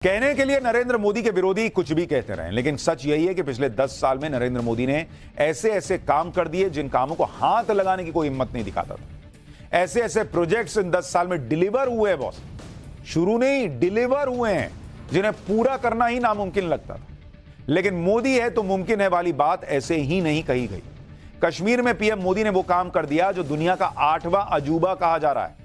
कहने के लिए नरेंद्र मोदी के विरोधी कुछ भी कहते रहे, लेकिन सच यही है कि पिछले 10 साल में नरेंद्र मोदी ने ऐसे ऐसे काम कर दिए जिन कामों को हाथ लगाने की कोई हिम्मत नहीं दिखाता था। ऐसे ऐसे प्रोजेक्ट्स इन 10 साल में डिलीवर हुए हैं बॉस, शुरू नहीं डिलीवर हुए हैं, जिन्हें पूरा करना ही नामुमकिन लगता था। लेकिन मोदी है तो मुमकिन है वाली बात ऐसे ही नहीं कही गई। कश्मीर में पीएम मोदी ने वो काम कर दिया जो दुनिया का 8वां अजूबा कहा जा रहा है।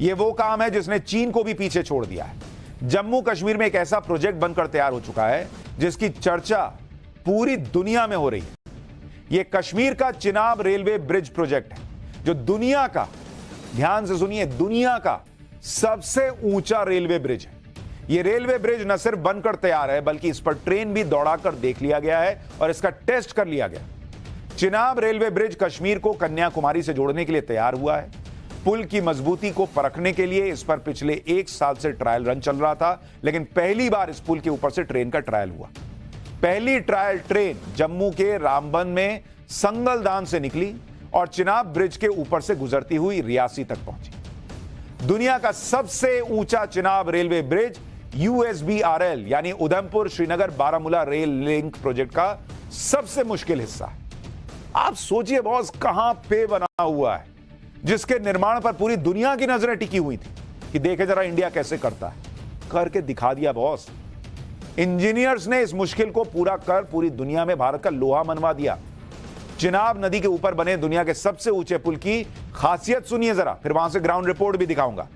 यह वो काम है जिसने चीन को भी पीछे छोड़ दिया है। जम्मू कश्मीर में एक ऐसा प्रोजेक्ट बनकर तैयार हो चुका है जिसकी चर्चा पूरी दुनिया में हो रही है। यह कश्मीर का चिनाब रेलवे ब्रिज प्रोजेक्ट है जो दुनिया का, ध्यान से सुनिए, दुनिया का सबसे ऊंचा रेलवे ब्रिज है। यह रेलवे ब्रिज न सिर्फ बनकर तैयार है बल्कि इस पर ट्रेन भी दौड़ाकर देख लिया गया है और इसका टेस्ट कर लिया गया। चिनाब रेलवे ब्रिज कश्मीर को कन्याकुमारी से जोड़ने के लिए तैयार हुआ है। पुल की मजबूती को परखने के लिए इस पर पिछले 1 साल से ट्रायल रन चल रहा था, लेकिन पहली बार इस पुल के ऊपर से ट्रेन का ट्रायल हुआ। पहली ट्रायल ट्रेन जम्मू के रामबन में संगलदान से निकली और चिनाब ब्रिज के ऊपर से गुजरती हुई रियासी तक पहुंची। दुनिया का सबसे ऊंचा चिनाब रेलवे ब्रिज USBRL यानी Udhampur Srinagar Baramulla rail link project का सबसे मुश्किल हिस्सा है। आप सोचिए बॉस, कहां पे बना हुआ है जिसके निर्माण पर पूरी दुनिया की नजरें टिकी हुई थी कि देखे जरा इंडिया कैसे करता है। करके दिखा दिया बॉस। इंजीनियर्स ने इस मुश्किल को पूरा कर पूरी दुनिया में भारत का लोहा मनवा दिया। चिनाब नदी के ऊपर बने दुनिया के सबसे ऊंचे पुल की खासियत सुनिए जरा, फिर वहां से ग्राउंड रिपोर्ट भी दिखाऊंगा।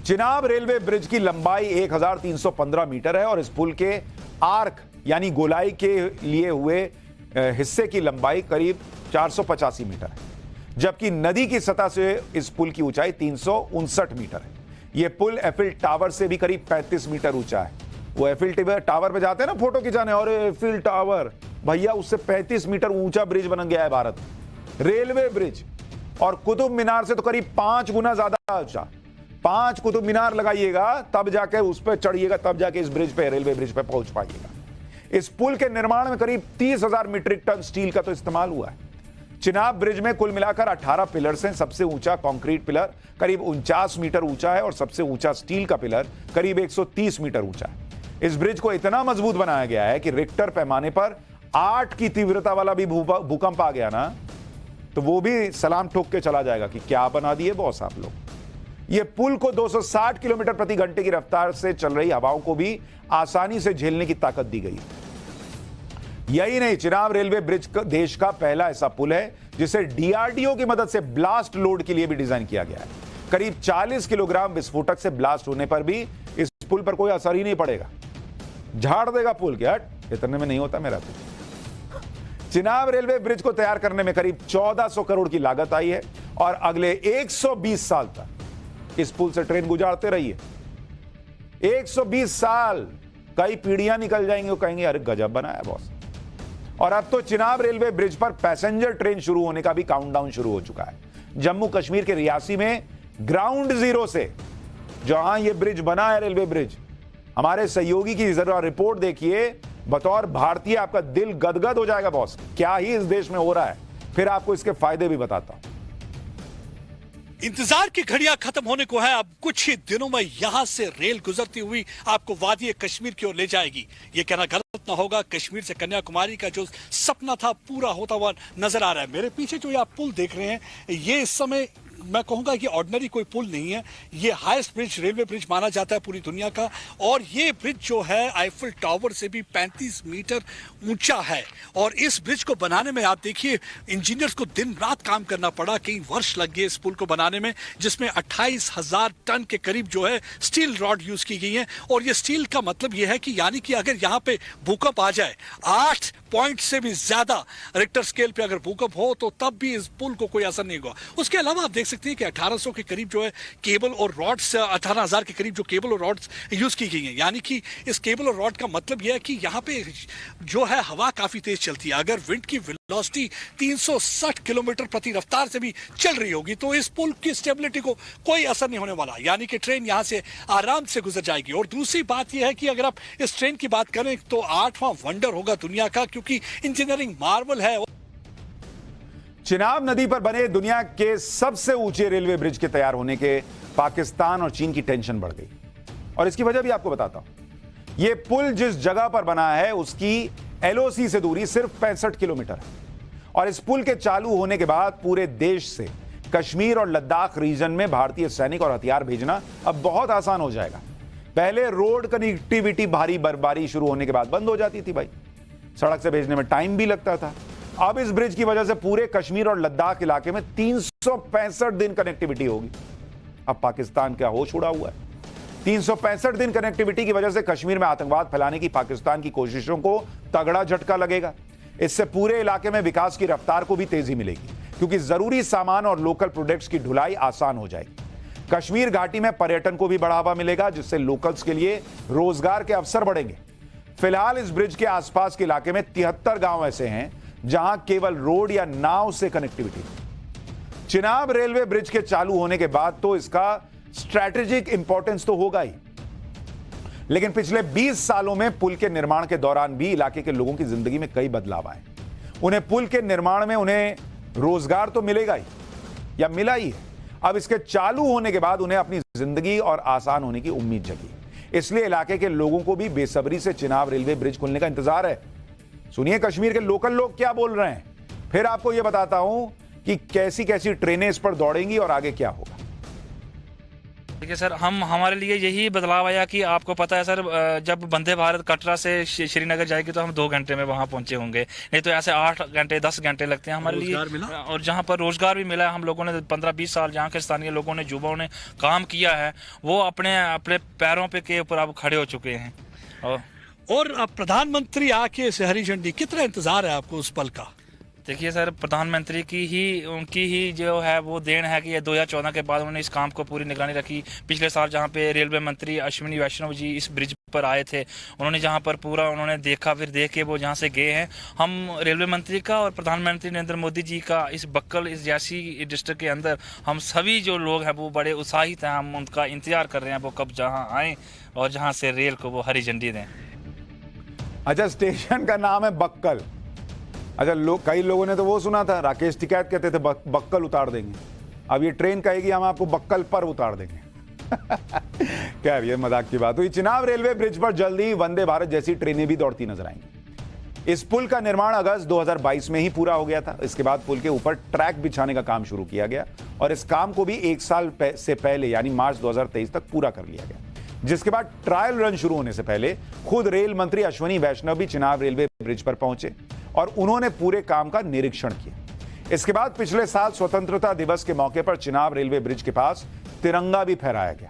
चिनाब रेलवे ब्रिज की लंबाई 1315 मीटर है और इस पुल के आर्क यानी गोलाई के लिए हुए हिस्से की लंबाई करीब 485 मीटर है, जबकि नदी की सतह से इस पुल की ऊंचाई 359 मीटर है। यह पुल एफिल टावर से भी करीब 35 मीटर ऊंचा है। वो एफिल टावर पे जाते हैं ना फोटो खिंचाने, और एफिल टावर भैया उससे 35 मीटर ऊंचा ब्रिज बन गया है भारत रेलवे ब्रिज। और कुतुब मीनार से तो करीब 5 गुना ज्यादा ऊंचा। 5 कुतुब मीनार लगाइएगा तब जाके उस पर चढ़िएगा, तब जाके इस ब्रिज पे, रेलवे ब्रिज पे पहुंच पाइएगा। इस पुल के निर्माण में करीब 30,000 मीट्रिक टन स्टील का तो इस्तेमाल हुआ है। चिनाब ब्रिज में कुल मिलाकर 18 पिलर्स हैं। सबसे ऊंचा कंक्रीट पिलर करीब 49 मीटर ऊंचा है और सबसे ऊंचा स्टील का पिलर करीब 130 मीटर ऊंचा है। इस ब्रिज को इतना मजबूत बनाया गया है कि रिक्टर पैमाने पर 8 की तीव्रता वाला भी भूकंप आ गया ना तो वो भी सलाम ठोक के चला जाएगा कि क्या बना दिए बॉस आप लोग। यह पुल को 260 किलोमीटर प्रति घंटे की रफ्तार से चल रही हवाओं को भी आसानी से झेलने की ताकत दी गई है। यही नहीं, चिनाब रेलवे ब्रिज देश का पहला ऐसा पुल है जिसे DRDO की मदद से ब्लास्ट लोड के लिए भी डिजाइन किया गया है। करीब 40 किलोग्राम विस्फोटक से ब्लास्ट होने पर भी इस पुल पर कोई असर ही नहीं पड़ेगा, झाड़ देगा पुल के। हट, इतने में नहीं होता मेरा कुछ। चिनाब रेलवे ब्रिज को तैयार करने में करीब 1400 करोड़ की लागत आई है और अगले 120 साल तक इस पुल से ट्रेन गुजारते रही है। 120 साल, कई पीढ़ियां निकल जाएंगे, वो कहेंगे अरे गजब बनाया बॉस। और अब तो चिनाब रेलवे ब्रिज पर पैसेंजर ट्रेन शुरू होने का भी काउंटडाउन शुरू हो चुका है। जम्मू कश्मीर के रियासी में ग्राउंड जीरो से जहां यह ब्रिज बना है, रेलवे ब्रिज, हमारे सहयोगी की जरा रिपोर्ट देखिए। बतौर भारतीय आपका दिल गदगद हो जाएगा बॉस, क्या ही इस देश में हो रहा है। फिर आपको इसके फायदे भी बताता हूं। इंतजार की घड़ियां खत्म होने को है। अब कुछ ही दिनों में यहां से रेल गुजरती हुई आपको वादी कश्मीर की ओर ले जाएगी। यह कहना गलत ना होगा, कश्मीर से कन्याकुमारी का जो सपना था पूरा होता हुआ नजर आ रहा है। मेरे पीछे जो आप पुल देख रहे हैं, ये इस समय मैं कहूंगा कि ऑर्डिनरी कोई पुल नहीं है। ये हाईएस्ट ब्रिज, रेलवे ब्रिज माना जाता है पूरी दुनिया का। और ये ब्रिज जो है आईफिल टावर से भी 35 मीटर ऊंचा है। और इस ब्रिज को बनाने में आप देखिए, इंजीनियर्स को दिन रात काम करना पड़ा, कई वर्ष लग गए इस पुल को बनाने में, जिसमें 28,000 टन के करीब जो है स्टील रॉड यूज की गई है। और ये स्टील का मतलब यह है कि यानी कि अगर यहाँ पे भूकंप आ जाए, 8 पॉइंट से भी ज्यादा रिक्टर स्केल पे अगर भूकंप हो तो तब भी इस पुल को कोई असर नहीं होगा। उसके अलावा आप देख सकते हैं कि 1800 के करीब जो है केबल और रॉड्स, 18,000 के करीब जो केबल और रॉड्स यूज की गई हैं। यानी कि इस केबल और रॉड का मतलब यह है कि यहाँ पे जो है हवा काफी तेज चलती है। अगर विंड की वेलोसिटी 360 किलोमीटर प्रति रफ्तार से भी चल रही होगी तो इस पुल की स्टेबिलिटी को कोई असर नहीं होने वाला, यानी कि ट्रेन यहां से आराम से गुजर जाएगी। और दूसरी बात यह है कि अगर आप इस ट्रेन की बात करें तो 8वां वंडर होगा दुनिया का, क्योंकि इंजीनियरिंग मार्वल है। चिनाब नदी पर बने दुनिया के सबसे ऊंचे रेलवे ब्रिज के तैयार होने के पाकिस्तान और चीन की टेंशन बढ़ गई। और इसकी वजह भी आपको बताता हूं। यह पुल जिस जगह पर बना है उसकी एलओसी से दूरी सिर्फ 65 किलोमीटर है, और इस पुल के चालू होने के बाद पूरे देश से कश्मीर और लद्दाख रीजन में भारतीय सैनिक और हथियार भेजना अब बहुत आसान हो जाएगा। पहले रोड कनेक्टिविटी भारी बर्फबारी शुरू होने के बाद बंद हो जाती थी भाई, सड़क से भेजने में टाइम भी लगता था। अब इस ब्रिज की वजह से पूरे कश्मीर और लद्दाख इलाके में 365 दिन कनेक्टिविटी होगी। अब पाकिस्तान का होश उड़ा हुआ है। 365 दिन कनेक्टिविटी की वजह से कश्मीर में आतंकवाद फैलाने की पाकिस्तान की कोशिशों को तगड़ा झटका लगेगा। इससे पूरे इलाके में विकास की रफ्तार को भी तेजी मिलेगी, क्योंकि जरूरी सामान और लोकल प्रोडक्ट्स की ढुलाई आसान हो जाएगी। कश्मीर घाटी में पर्यटन को भी बढ़ावा मिलेगा, जिससे लोकल्स के लिए रोजगार के अवसर बढ़ेंगे। फिलहाल इस ब्रिज के आसपास के इलाके में 73 गांव ऐसे हैं जहां केवल रोड या नाव से कनेक्टिविटी। चिनाब रेलवे ब्रिज के चालू होने के बाद तो इसका स्ट्रैटेजिक इंपॉर्टेंस तो होगा ही, लेकिन पिछले 20 सालों में पुल के निर्माण के दौरान भी इलाके के लोगों की जिंदगी में कई बदलाव आए। उन्हें पुल के निर्माण में उन्हें रोजगार तो मिलेगा ही, या मिला ही है। अब इसके चालू होने के बाद उन्हें अपनी जिंदगी और आसान होने की उम्मीद जगी। इसलिए इलाके के लोगों को भी बेसब्री से चिनाब रेलवे ब्रिज खुलने का इंतजार है। सुनिए कश्मीर के लोकल लोग क्या बोल रहे हैं, फिर आपको यह बताता हूं कि कैसी कैसी ट्रेनें इस पर दौड़ेंगी और आगे क्या होगा। देखिए सर, हमारे लिए यही बदलाव आया कि आपको पता है सर, जब वंदे भारत कटरा से श्रीनगर जाएगी तो हम 2 घंटे में वहां पहुंचे होंगे, नहीं तो ऐसे 8 घंटे 10 घंटे लगते हैं हमारे लिए। और जहां पर रोजगार भी मिला है, हम लोगों ने 15-20 साल जहां के स्थानीय लोगों ने, युवाओं ने काम किया है, वो अपने पैरों पे के ऊपर अब खड़े हो चुके हैं। और अब प्रधानमंत्री आके से हरी झंडी, कितना इंतजार है आपको उस पल का? देखिए सर, प्रधानमंत्री उनकी ही जो है वो देन है कि ये 2014 के बाद उन्होंने इस काम को पूरी निगरानी रखी। पिछले साल जहाँ पे रेलवे मंत्री अश्विनी वैष्णव जी इस ब्रिज पर आए थे, उन्होंने जहाँ पर पूरा उन्होंने देखा, फिर देख के वो जहाँ से गए हैं। हम रेलवे मंत्री का और प्रधानमंत्री नरेंद्र मोदी जी का इस बक्कल, इस जैसी डिस्ट्रिक्ट के अंदर हम सभी जो लोग हैं वो बड़े उत्साहित हैं। हम उनका इंतजार कर रहे हैं वो कब जहाँ आए और जहाँ से रेल को वो हरी झंडी दें। अच्छा, स्टेशन का नाम है बक्कल। अच्छा, कई लोगों ने तो वो सुना था, राकेश टिकैत कहते थे बक्कल उतार देंगे। अब ये ट्रेन कहेगी हम आपको बक्कल पर उतार देंगे। खैर, ये मजाक की बात हुई। चिनाब रेलवे ब्रिज पर जल्दी वंदे भारत जैसी ट्रेनें भी दौड़ती नजर आएंगी। इस पुल का निर्माण अगस्त 2022 में ही पूरा हो गया था। इसके बाद पुल के ऊपर ट्रैक बिछाने का काम शुरू किया गया और इस काम को भी 1 साल से पहले यानी मार्च 2023 तक पूरा कर लिया गया, जिसके बाद ट्रायल रन शुरू होने से पहले खुद रेल मंत्री अश्विनी वैष्णव भी चिनाब रेलवे ब्रिज पर पहुंचे और उन्होंने पूरे काम का निरीक्षण किया। इसके बाद पिछले साल स्वतंत्रता दिवस के मौके पर चिनाब रेलवे ब्रिज के पास तिरंगा भी फहराया गया।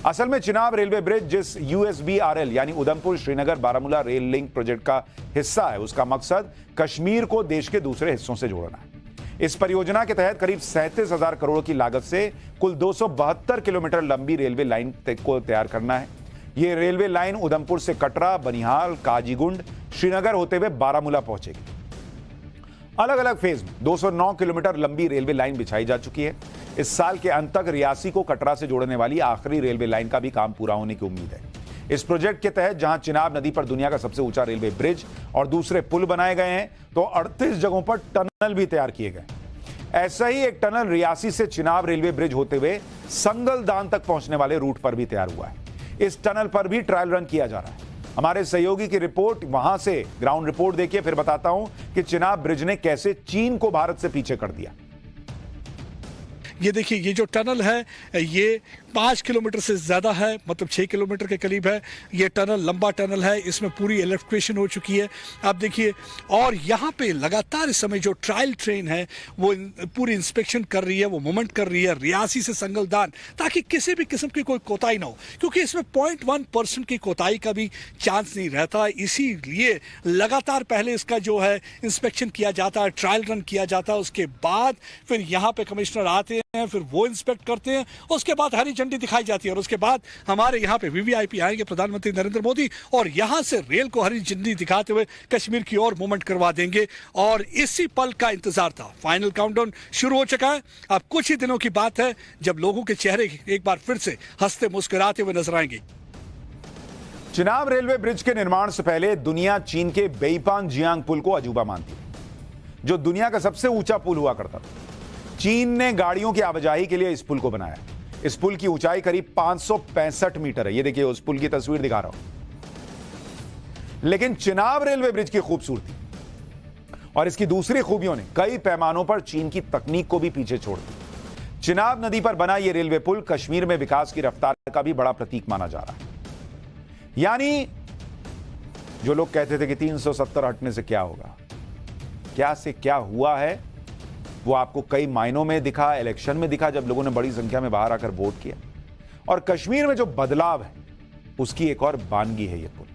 असल में चिनाब रेलवे ब्रिज जिस USBRL यानी Udhampur Srinagar Baramulla rail link project का हिस्सा है, उसका मकसद कश्मीर को देश के दूसरे हिस्सों से जोड़ना है। इस परियोजना के तहत करीब 37,000 करोड़ की लागत से कुल 272 किलोमीटर लंबी रेलवे लाइन को तैयार करना है। यह रेलवे लाइन उधमपुर से कटरा, बनिहाल, काजीगुंड, श्रीनगर होते हुए बारामूला पहुंचेगी। अलग अलग फेज में 209 किलोमीटर लंबी रेलवे लाइन बिछाई जा चुकी है। इस साल के अंत तक रियासी को कटरा से जोड़ने वाली आखिरी रेलवे लाइन का भी काम पूरा होने की उम्मीद है। इस प्रोजेक्ट के तहत जहां चिनाब नदी पर दुनिया का सबसे ऊंचा रेलवे ब्रिज और दूसरे पुल बनाए गए हैं, तो 38 जगहों पर टनल भी तैयार किए गए। ऐसा ही एक टनल रियासी से चिनाब रेलवे ब्रिज होते हुए संगलदान तक पहुंचने वाले रूट पर भी तैयार हुआ है। इस टनल पर भी ट्रायल रन किया जा रहा है। हमारे सहयोगी की रिपोर्ट, वहां से ग्राउंड रिपोर्ट देखिए, फिर बताता हूं कि चिनाब ब्रिज ने कैसे चीन को भारत से पीछे कर दिया। ये देखिए, ये जो टनल है ये 5 किलोमीटर से ज़्यादा है, मतलब 6 किलोमीटर के करीब है। ये टनल लंबा टनल है, इसमें पूरी इलेक्ट्रिफिकेशन हो चुकी है, आप देखिए। और यहाँ पे लगातार इस समय जो ट्रायल ट्रेन है वो पूरी इंस्पेक्शन कर रही है, वो मूवमेंट कर रही है रियासी से संगलदान, ताकि किसी भी किस्म की कोई कोताही ना हो, क्योंकि इसमें 0.1% की कोताही का भी चांस नहीं रहता। इसीलिए लगातार पहले इसका जो है इंस्पेक्शन किया जाता है, ट्रायल रन किया जाता है, उसके बाद फिर यहाँ पे कमिश्नर आते हैं, फिर वो इंस्पेक्ट करते हैं, उसके बाद हरी झंडी दिखाई जाती है और उसके बाद हमारे यहाँ पे VVIP आएंगे प्रधानमंत्री नरेंद्र मोदी और यहाँ से रेल को हरी झंडी दिखाते हुए कश्मीर की ओर मूवमेंट करवा देंगे। और इसी पल का इंतजार था। फाइनल काउंटडाउन शुरू हो चुका है। अब कुछ ही दिनों की बात है जब लोगों के चेहरे एक बार फिर से हंसते मुस्कुराते हुए नजर आएंगे। चिनाब रेलवे ब्रिज के निर्माण से पहले दुनिया चीन के बेईपान जियांग पुल को अजूबा मानती है, जो दुनिया का सबसे ऊंचा पुल हुआ करता था। चीन ने गाड़ियों की आवाजाही के लिए इस पुल को बनाया। इस पुल की ऊंचाई करीब 565 मीटर है। ये देखिए, उस पुल की तस्वीर दिखा रहा हूं। लेकिन चिनाब रेलवे ब्रिज की खूबसूरती और इसकी दूसरी खूबियों ने कई पैमानों पर चीन की तकनीक को भी पीछे छोड़ दिया। चिनाब नदी पर बना यह रेलवे पुल कश्मीर में विकास की रफ्तार का भी बड़ा प्रतीक माना जा रहा है। यानी जो लोग कहते थे कि 370 हटने से क्या होगा, क्या से क्या हुआ है, वो आपको कई मायनों में दिखा, इलेक्शन में दिखा जब लोगों ने बड़ी संख्या में बाहर आकर वोट किया। और कश्मीर में जो बदलाव है उसकी एक और बानगी है यह पुल।